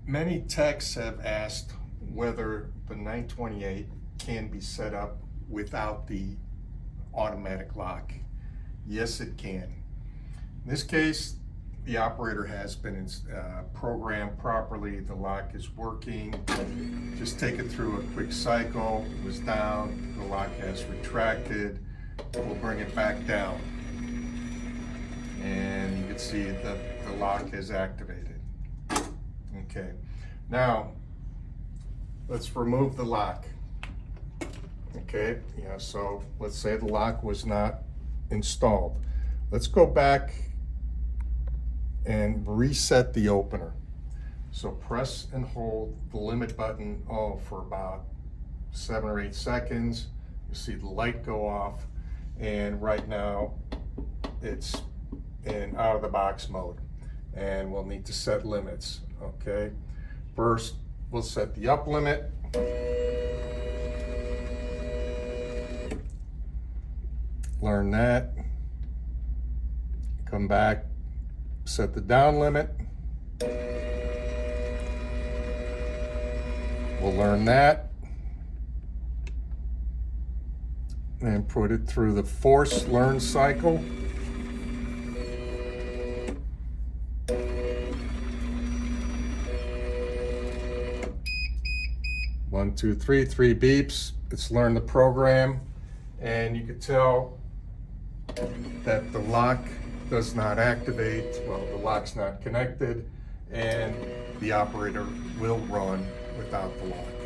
Many techs have asked whether the 928 can be set up without the automatic lock. Yes, it can. In this case, the operator has been programmed properly. The lock is working. Just take it through a quick cycle. It was down. The lock has retracted. We'll bring it back down. And you can see that the lock is activated. Okay, now let's remove the lock. Okay, yeah, so let's say the lock was not installed. Let's go back and reset the opener. So press and hold the limit button for about 7 or 8 seconds. You see the light go off, and right now it's in out of the box mode, and we'll need to set limits. Okay, first we'll set the up limit. Learn that. Come back, set the down limit. We'll learn that. And put it through the force learn cycle. One, two, three beeps. It's learned the program, and you can tell that the lock does not activate. Well, the lock's not connected, and the operator will run without the lock.